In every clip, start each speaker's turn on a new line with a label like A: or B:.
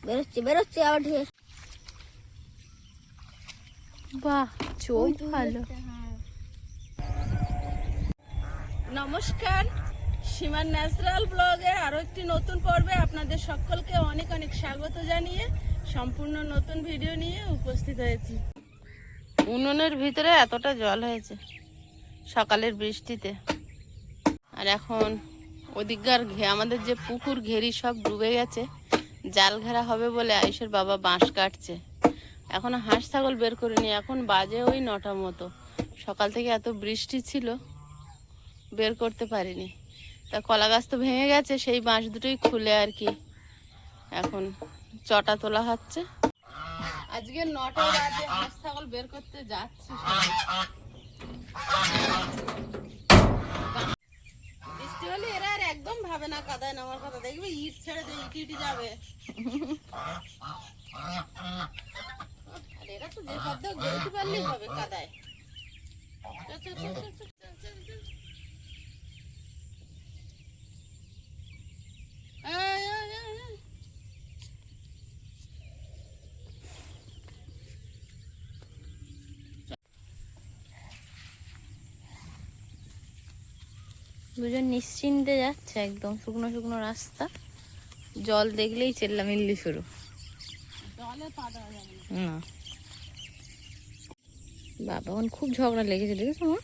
A: বেরোচ্ছে বেরোচ্ছে আবার ঢের।
B: বাহ, চোখ ভালো। নমস্কার, সীমার ন্যাচারাল ব্লগে আরো একটি নতুন পর্বে আপনাদের সকলকে অনেক অনেক স্বাগত জানিয়ে সম্পূর্ণ নতুন ভিডিও নিয়ে উপস্থিত হয়েছি। উনুনের ভিতরে এতটা জল হয়েছে সকালের বৃষ্টিতে। আর এখন ওদিককার আমাদের যে পুকুর ঘেরি সব ডুবে গেছে, জাল ঘেরা হবে বলে আয়ুষের বাবা বাঁশ কাটছে। এখনো হাঁস ছাগল বের করিনি, এখন বাজে ওই 9টার মতো। সকাল থেকে এত বৃষ্টি ছিল, বের করতে পারিনি। তা কলা গাছ তো ভেঙে গেছে, সেই বাঁশ দুটোই খুলে আর কি এখন চটা তোলা হচ্ছে। আজকে 9টা বাজে, হাঁস ছাগল বের করতে যাচ্ছি। বৃষ্টি হলে এরা আর একদম ভাবে না কাদায় নামার কথা। দেখবে ইট ছেড়ে দিয়ে ইটি ইটি যাবে। আর এরা তো যে শব্দ বেরোতে পারলেই হবে কাদায়। চল, চল, চল, চল, চল, চল, চল। আয়, আয়, আয়, আয়। দুজন নিশ্চিন্তে যাচ্ছে, একদম শুকনো শুকনো রাস্তা। জল দেখলেই চেল্লামিল্লি শুরু। না বাবা, এখন খুব ঝগড়া লেগেছে, দেখেছো মা?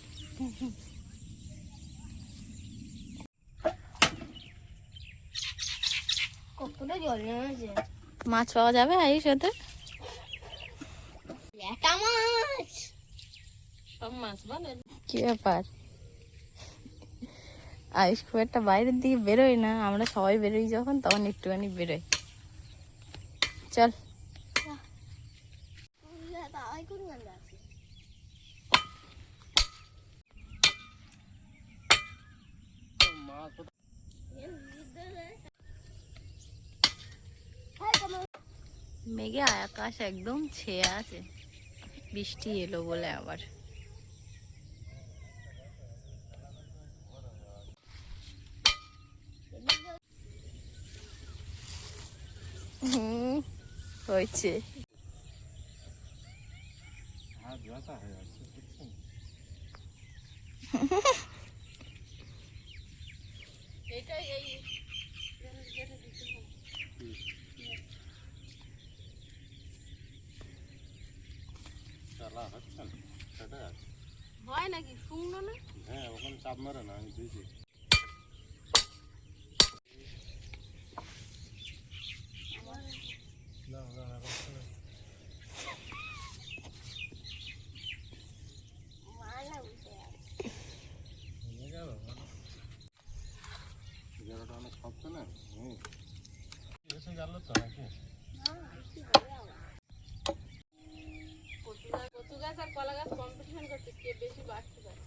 A: কতটা জল নেমেছে।
B: মাছ পাওয়া যাবে আয়ুষ সাথে?
A: একটা মাছ।
B: সব মাছ বলে কি ব্যাপার? আয়ুষ খুব একটা বাইরের দিকে বেরোয় না, আমরা সবাই বেরোই যখন, তখন একটুখানি বেরোই। চল। মেঘে আকাশ একদম ছেয়ে আছে, বৃষ্টি এলো বলে আবার। হয়েছে। হয় নাকি শুকনো না?
C: হ্যাঁ, ওখানে চাপ মারে না, আমি দিয়েছি। জায়গাটা অনেক শক্ত না। এসে গেল তো নাকি?
B: কচু গাছ আর কলা গাছ কম্পিটিশন করছে কে বেশি বাড়তে পারে।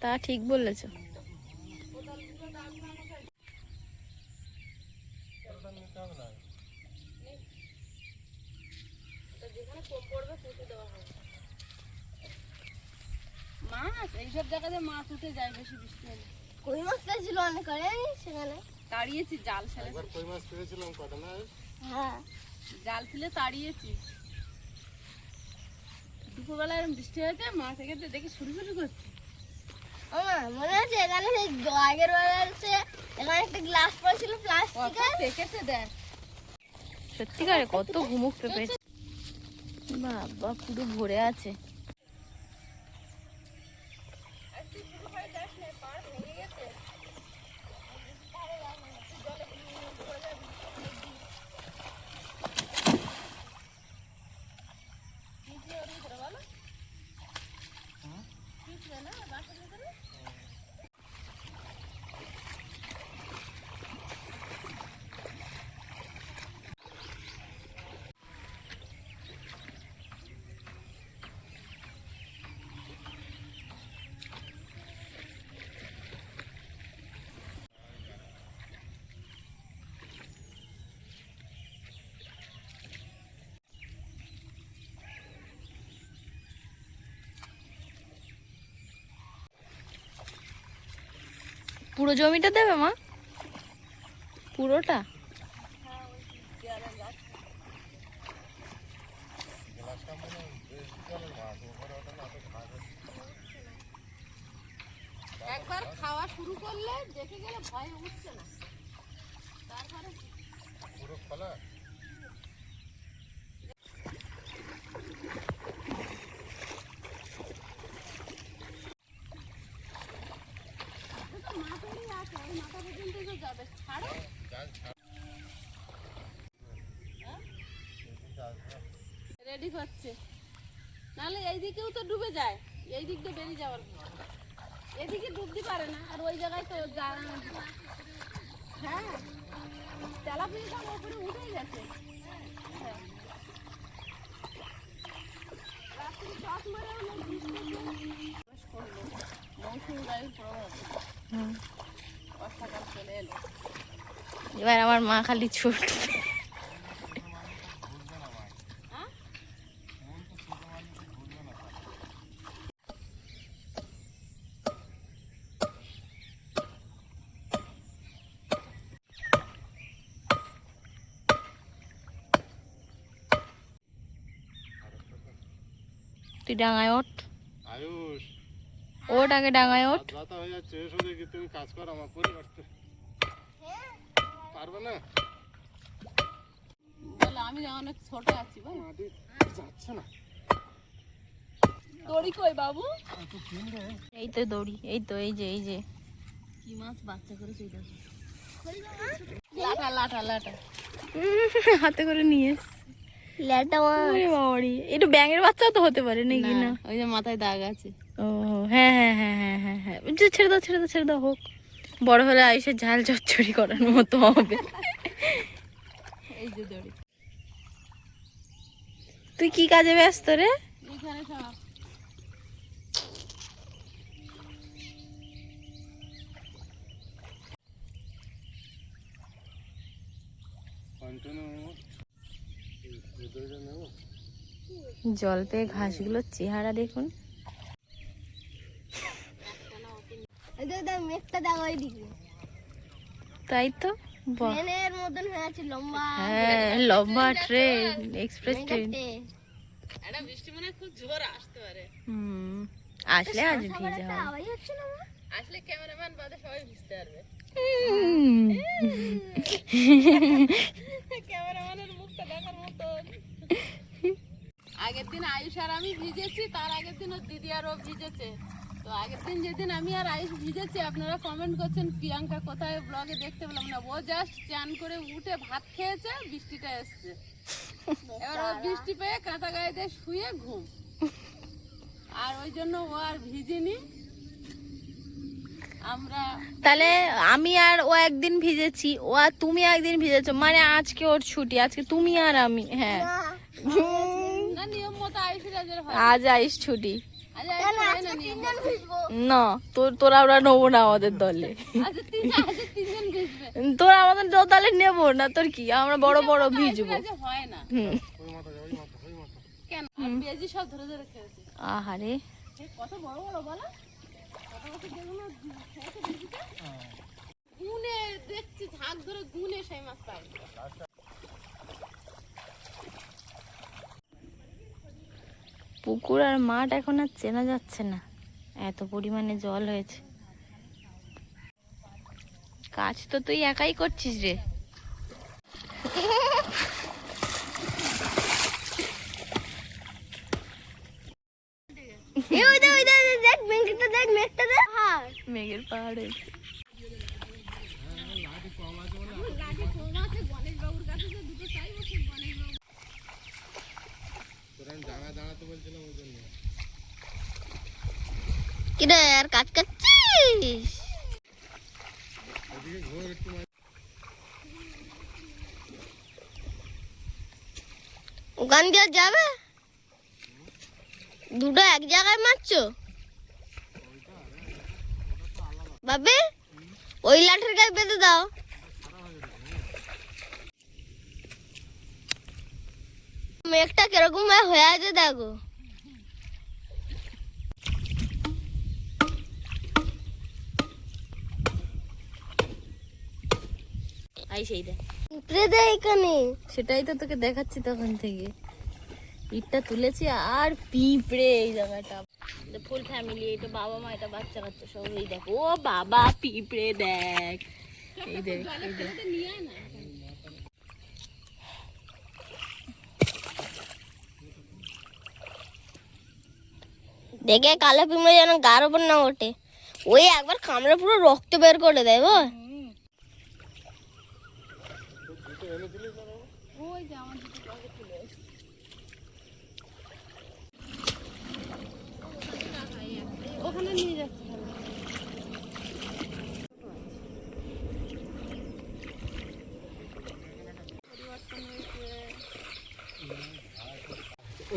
B: তা ঠিক বলেছ। মাছ এইসব জায়গাতে মাছ উঠে যায় বেশি বৃষ্টি হলে।
A: কই মাছ পেয়েছিল অনেক করে সেখানে।
B: তাড়িয়েছি জাল ফেলে।
C: একবার কই মাছ পেয়েছিলাম কটা না?
A: হ্যাঁ,
B: জাল ফেলে তাড়িয়েছি। দুপুরবেলা এরকম বৃষ্টি হয়েছে, মাছ এখানে দেখে শুরু শুরু করছে।
A: আমার মনে আছে এখানে সেই আগের বার আছে এখানে একটা গ্লাস পড়েছিল প্লাস্টিকের।
B: দেখেছে দেখ, সত্যিকারে কত ঘুমুক পেয়েছে। বাবা পুরো ভরে আছে। পুরো জমিটা দেবে মা? পুরোটা?
C: গ্লাসটা মানে বেশ জলের মাছ ওপরে ওটা না তো ঘাস আছে।
B: একবার খাওয়া শুরু করলে দেখে গেলে ভয় উঠছে না, তারপরে
C: পুরো খোলা।
B: মাথারই আছে, ওই মাথা পর্যন্ত তো যাবে। ছাড়ো, রেডি করছে, নাহলে এইদিকেও তো ডুবে যায়, এই দিক দিয়ে বেরিয়ে যাওয়ার পর এদিকে ডুবতে পারে না। আর ওই জায়গায় তো হ্যাঁ তেলাপিয়া সব ওপরে উঠেই গেছে। হ্যাঁ রাত্রি টস মারে মৌসুমি বায়ুর প্রভাব বর্ষাকাল চলে এলো।
A: এবার আমার মা খালি ছুটবে। তুই ডাঙায় ওঠ,
C: আয়ুষ
A: ওঠ আগে ডাঙায় ওঠ।
C: রাতা হয়ে যাচ্ছে, এসো দেখি তুমি কাজ করো আমার পরিবারতে। পারবে না?
B: বলে আমি অনেক ছোট আছি ভাই,
C: মাটি যাচ্ছে না।
B: দড়ি কই বাবু?
C: একটু কিনবে।
A: এই তো দড়ি, এই তো এই যে
B: কি মাছ বাচ্চা করে সেই দেখো, লাটা লাটা লাটা
A: হাতে করে নিয়ে এসছে ল্যাটা মাছ। বাবারি, একটু ব্যাঙের বাচ্চাও তো হতে পারে নাকি? না,
B: ওই যে মাথায় দাগ আছে।
A: ও হ্যাঁ হ্যাঁ হ্যাঁ হ্যাঁ হ্যাঁ হ্যাঁ, ছেড়ে দাও ছেড়ে দাও ছেড়ে দাও, হোক। বড় হলে আয়ুষের ঝাল চচ্চড়ি করানোর মতো হবে।
B: এই যে দড়ি,
A: তুই কি কাজে ব্যস্ত রে?
B: এইখানে সব
C: কন্টিনিউ নেবো।
A: জল পেয়ে ঘাসগুলোর চেহারা দেখুন। তাই তো,
D: ট্রেনের মতন হয়ে আছে লম্বা।
A: হ্যাঁ লম্বা ট্রেন, এক্সপ্রেস ট্রেন।
B: একটা বৃষ্টি মনে হয় খুব জোর আসতে পারে।
A: আসলে আজ ভিজা হবে।
D: আওয়াজ হচ্ছে না মা?
B: আসলে ক্যামেরাম্যান বাদে সবাই ভিজতে পারবে। ক্যামেরাম্যানের মুখটা দেখার মতন। আগের দিন আয়ুষ আর আমি ভিজেছি, তার আগের দিন ওর দিদি আর ও ভিজেছে। তো আগের দিন যেদিন আমি আর আয়ুষ ভিজেছি, আপনারা কমেন্ট করছেন প্রিয়াঙ্কা কোথায়, ব্লগে দেখতে পেলাম না। ও জাস্ট চান করে উঠে ভাত খেয়েছে, বৃষ্টিটা এসছে। এবার ও বৃষ্টি পেয়ে কাঁথা গায়ে দিয়ে শুয়ে ঘুম, আর ওই জন্য ও আর ভিজেনি। আমরা
A: তাহলে আমি আর ও একদিন ভিজেছি, ও আর তুমি একদিন ভিজেছো, মানে আজকে ওর ছুটি, আজকে তুমি আর আমি। হ্যাঁ
B: না নিয়ম মতো আয়ুষের আজের হয়,
A: আজ আইস ছুটি।
B: আজ আয়ুষ হয় না নিয়ম মতো।
A: না তোরা আমরা নেবো না আমাদের দলে,
B: আজ তিনজন ভিজবে,
A: তোরা আমাদের দলে নেবো না। তোর কি, আমরা বড় বড় ভিজবো।
B: আজ হয় না
A: হুম,
C: ওই মাথা যাও, ওই মাথা, ওই মাথা।
B: কেন? আর পেঁয়াজি সব ধরে ধরে খেয়েছে।
A: আহারে
B: সে কত বড় বড় বলো, কত বছর যেগুলো খেয়েছে বৃষ্টিতে, গুনে দেখছি ঝাঁক ধরে গুনে সেই মাছ পাই।
A: পুকুর আর মাঠ এখন আর চেনা যাচ্ছে না, এত পরিমাণে জল হয়েছে। কাজ তো তুই একাই করছিস রে।
D: দেখ মেঘটা, দেখ মেঘটা দেখ।
A: মেঘের পাহাড় হয়েছে।
B: লাগে কম আছে, গণেশ বাবুর কাছে যে দুটো চাই, ও সেই গণেশ বাবু।
C: তোরা জানা দাঁড়াতে বলছিলাম ওই জন্য।
D: কিরে আর কাজ করছিস?
C: ওদিকে ঘোর একটু।
D: ওখান দিয়ে যাবে? দুটো এক জায়গায় মারছো বাবে? ওই লাঠির গায়ে বেঁধে দাও। মেঘটা কিরকম হয়ে আছে দেখো।
B: আই সেই দেখ,
A: পিঁপড়ে দেয় এখানে।
B: সেটাই তো তোকে দেখাচ্ছি তখন থেকে। ইটটা তুলেছি আর পিঁপড়ে এই জায়গাটা। ফুল ফ্যামিলি, এটা বাবা মা, এটা বাচ্চা কাচ্চা সব। এই দেখ, ও বাবা পিঁপড়ে দেখ, এই দেখ, এই দেখ।
A: দেখে কালো পিঁপড়ে যেন গার ওপর না ওঠে, ওই একবার কামড়ে পুরো রক্ত বের করে দেয় বল।
B: ওই যে আমার দুটো জলে তুলে এসেছে। ওখানে নিয়ে যাচ্ছে।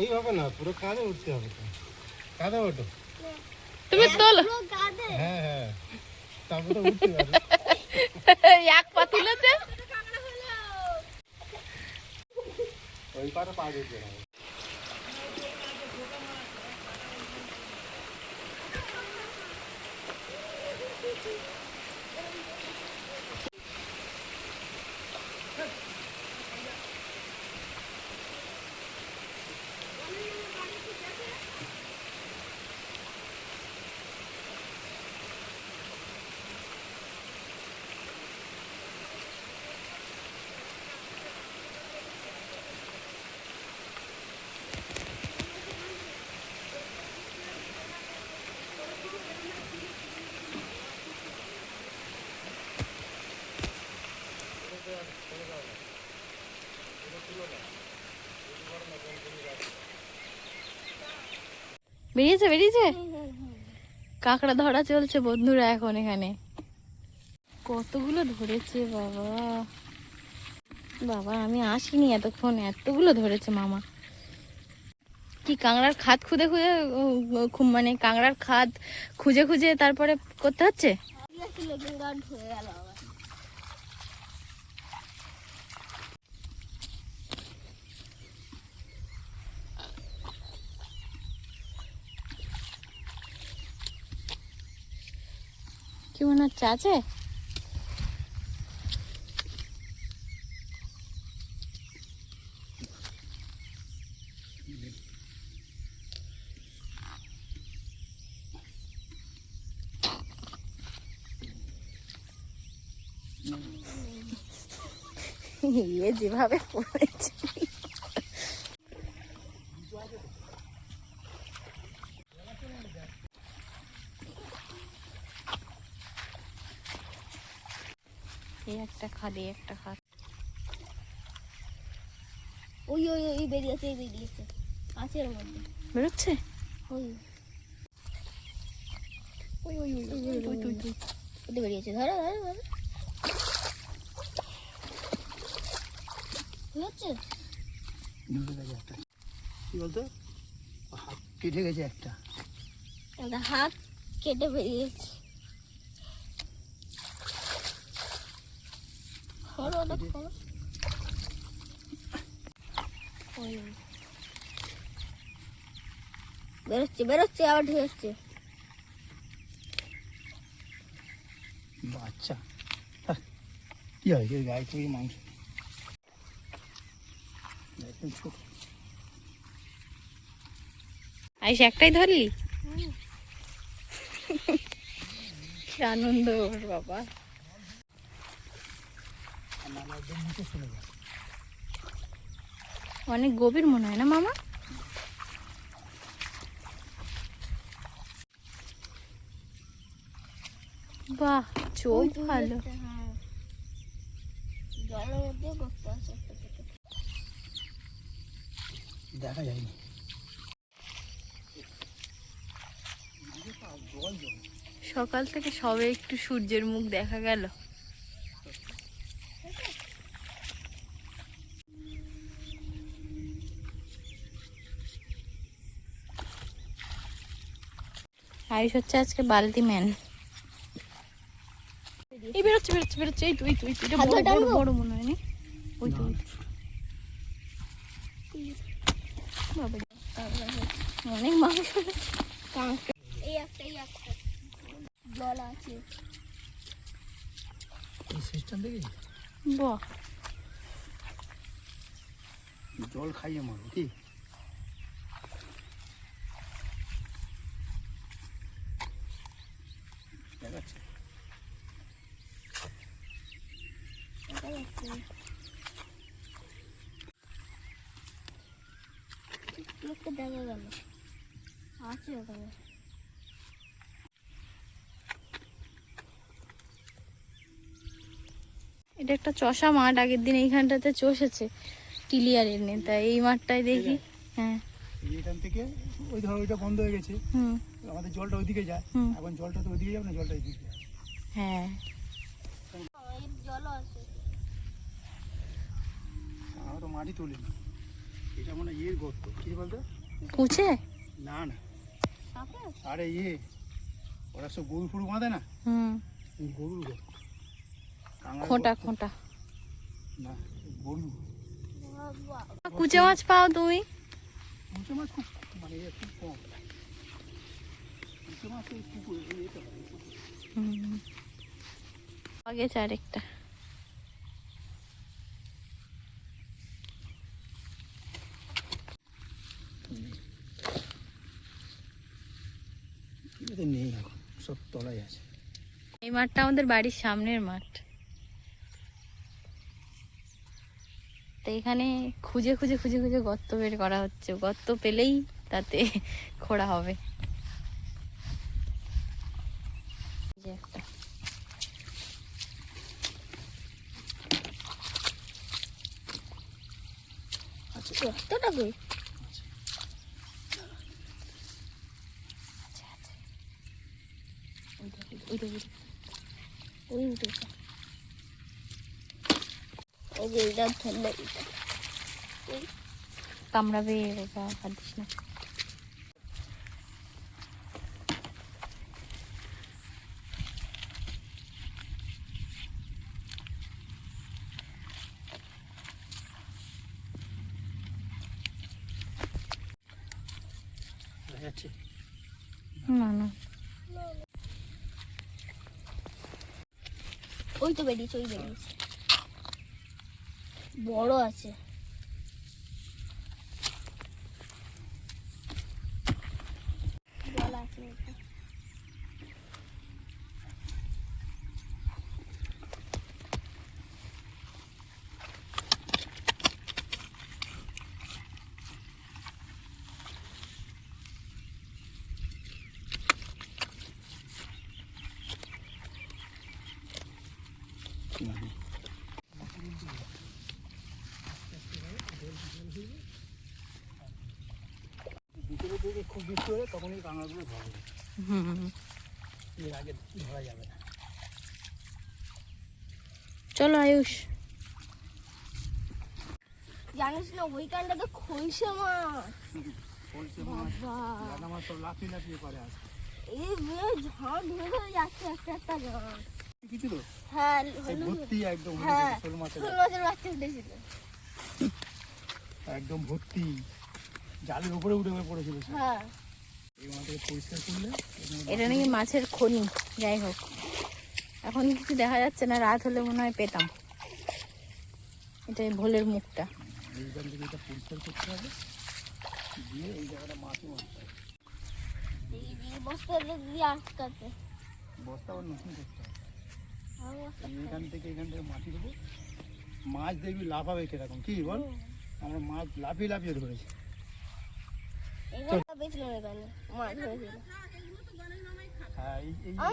C: এইভাবে না, পুরো কাঁধে উঠতে হবে তো। কাঁধে ওঠো।
B: তুমি তোলো।
C: হ্যাঁ হ্যাঁ, তারপরে উঠতে পারবে।
B: এক পা তুলেছে।
C: ওই পারে পা দিতে হবে।
B: বেরিয়েছে, বেরিয়েছে। কাঁকড়া ধরা চলছে বন্ধুরা এখন এখানে। কতগুলো ধরেছে বাবা, বাবা আমি আসিনি এতক্ষণ, এতগুলো ধরেছে মামা। কি কাঁকড়ার খাদ খুঁজে খুঁজে, মানে কাঁকড়ার খাদ খুঁজে খুঁজে তারপরে করতে হচ্ছে। কি মনে হচ্ছে আছে? যেভাবে পড়েছে এই একটা খাদ, এই একটা খাদ।
A: ওই ওই ওই বেরিয়েছে, এই বেরিয়েছে, আছে এর মধ্যে
B: বেরোচ্ছে।
A: ওই
B: ওই ওই ওই ওই ওই ওই ওই।
A: ওটা বেরিয়েছে, ধরো ধরো ধরো। কি হচ্ছে?
C: কি বলতো, হাত কেটে গেছে একটা।
A: একটা হাত কেটে বেরিয়েছে। খোলো ওটা, খোলো। ওই বেরোচ্ছে, বেরোচ্ছে, আবার ঢুকছে।
C: বাচ্চা কি হয়, গায়ে থেকে মাংস একদম ছোট।
B: আইস একটাই ধরলি? কি আনন্দ ওর বাবা। অনেক গভীর মনে হয় না মামা? বাহ, চোখ ভালো।
A: জলের মধ্যে করতে আছে,
C: দেখা যায়নি।
B: সকাল থেকে সবে একটু সূর্যের মুখ দেখা গেল। আয়ুষ হচ্ছে আজকে বালতি ম্যান। এই বেরোচ্ছে, বেরোচ্ছে, বেরোচ্ছে। এই তুই তুই এটা বড় বড় বড় মনে হয় না? ওই তো অনেক মাংস।
A: এই একটা জল আছে।
C: সিস্টেম দেখি
B: বাহ,
C: জল খাইয়ে মারো কি? দেখাচ্ছে
A: লোকটা দেখা গেল আছে ওখানে।
B: এটা একটা চষা মাঠ, আগের দিন এইখানটাতে চষেছে টিলিয়ারের নেতা, এই মাঠটায় দেখি। হ্যাঁ,
C: এখান থেকে ওই ধর ওইটা বন্ধ হয়ে গেছে,
B: হুম,
C: আমাদের জলটা ওইদিকে যায়।
B: হুম।
C: এখন জলটা তো ওইদিকে যাবে না, জলটা এইদিকে যায়।
B: হ্যাঁ,
A: এর জলও আছে।
C: আমরা তো মাটি তুলিনি, এটা মনে হয় ইয়ের গর্ত, কি বলতো?
B: পুছে।
C: না না,
A: সাপের?
C: আরে ওরা সব গরু ফুরু বাঁধে না,
B: হুম,
C: এই গরুর গর্ত। কাঙাল
B: খোঁটা
C: গর্ত।
B: খোঁটা।
C: না, গরু।
B: কুচে মাছ পাও তুমি?
C: কুচে মাছ খুব মানে খুব কম। কুচে মাছ এই পুকুরে এটা হয়, এই পুকুরে।
B: হুম, আগে আরেকটা।
C: এটাতে নেই এখন, সব তলায় আছে।
B: এই মাঠটা আমাদের বাড়ির সামনের মাঠ, তো এখানে খুঁজে খুঁজে খুঁজে খুঁজে গর্ত বের করা হচ্ছে, গর্ত পেলেই তাতে খোঁড়া হবে। এই যে একটা।
C: আচ্ছা,
A: কতটা গো? ওই উঠেছে। এই যে এইটা ধরলে এইটা।
B: কামড়াবে বাবা, হাত দিস না।
C: দেখা যাচ্ছে।
B: না না,
A: ওই তো বেরিয়েছে, ওই বেরিয়েছে। বড় আছে। জল আছে ওটা।
C: বিকেলের দিকে খুব বৃষ্টি হলে তখন এই কাঁকড়াগুলো ধরা যায়,
B: হুম,
C: এর আগে ধরা যাবে না।
B: চলো আয়ুষ।
A: জানিস না ওইখানটাতে খলসে মাছ।
C: বলছে মাছ,
A: বাবা
C: দাদা মাছ সব লাফিয়ে লাফিয়ে পারে আছে।
A: এই মেয়ে ঝাঁক ধরে ধরে যাচ্ছে একটা একটা গাছ।
C: কিছু তো
A: হ্যাঁ
C: এই
A: হলুদ।
C: ভর্তি একদম
A: হ্যাঁ
C: শোল মাছের
A: শোল মাছের বাচ্চা উঠেছিল।
C: একদম ভর্তি, জালের উপরে উঠে উঠে পড়েছিল সব।
A: হ্যাঁ
C: এই মাছটাকে পরিষ্কার করলে এখানে
B: এটা নাকি মাছের খনি, যাই হোক এখন কিছু দেখা যাচ্ছে না, রাত হলে মনে হয় পেতাম। এটাই ভোলের মুখটা।
C: এইখান থেকে এটা পরিষ্কার করতে হবে, দিয়ে এই জায়গাটা মাছও মারতে হবে।
A: এই বস্তাটা দিয়ে আটকাতে।
C: বস্তা আবার নতুন করতে হবে।
A: আর বস্তা
C: এইখান থেকে মাটি দেবো, মাছ দেখবি লাফাবে কিরকম, কি বল? আমরা মাছ লাফিয়ে লাফিয়ে ধরেছি।
A: এখানটা বেচলাম, এখানে মাছ হয়েছিল।
C: হ্যাঁ
A: মা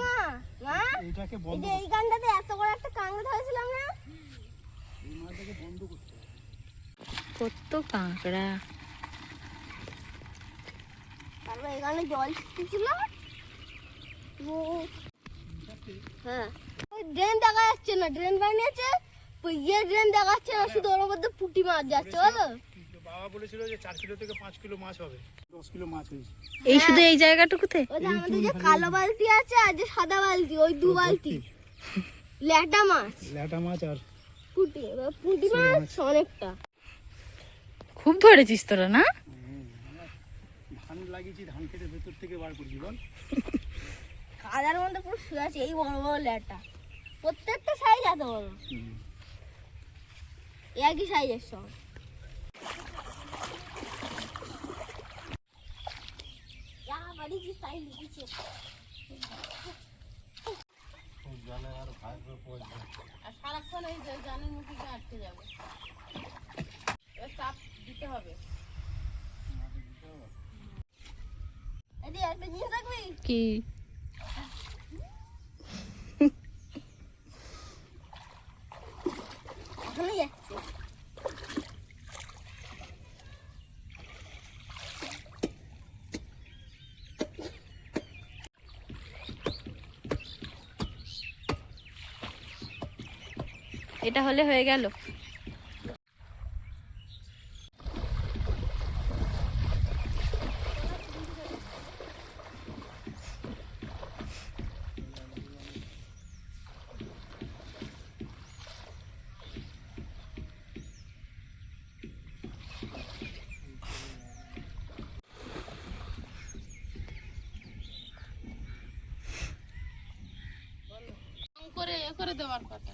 A: মা
C: এইটাকে
A: এই
C: বন্ধ
A: যে এইখানটাতে এত বড় একটা কাঁকড়া ধরেছিলাম না,
C: এই মাছটাকে বন্ধ করতে হবে।
B: কত কাঁকড়া।
A: তারপর এখানে জল ছিল। হ্যাঁ ওই ড্রেন দেখা যাচ্ছে না, ড্রেন বানিয়েছে ড্রেন দেখা যাচ্ছে না, শুধু ওর মধ্যে পুঁটি মাছ যাচ্ছে বলো।
C: বাবা বলেছিল যে 4 কিলো থেকে 5 কিলো মাছ হবে, 10 কিলো মাছ হয়েছে।
B: এই শুধু এই জায়গাটুকুতে?
A: ওই যে আমাদের যে কালো বালতি আছে আর যে সাদা বালতি, ওই দু বালতি ল্যাটা মাছ,
C: ল্যাটা মাছ আর
A: পুঁটি। এবার পুঁটি মাছ অনেকটা।
B: খুব ধরেছিস তোরা না?
C: ধান লাগিয়েছি, ধান কেটে ভেতর থেকে বার করছি বল।
A: কাদার মধ্যে পুরো শুয়ে আছে এই বড় বড় ল্যাটা, প্রত্যেকটা সাইজ এত বড়। একই সাইজের সব।
B: আর সারাক্ষণ এই যে জানের মুখে গিয়ে আটকে যাবে, এবার চাপ দিতে হবে।
A: এদি একটা জিনিস দেখবি?
D: কি
A: এখনই যাচ্ছে।
D: এটা হলে হয়ে গেল।
B: করে দেওয়ার কথা।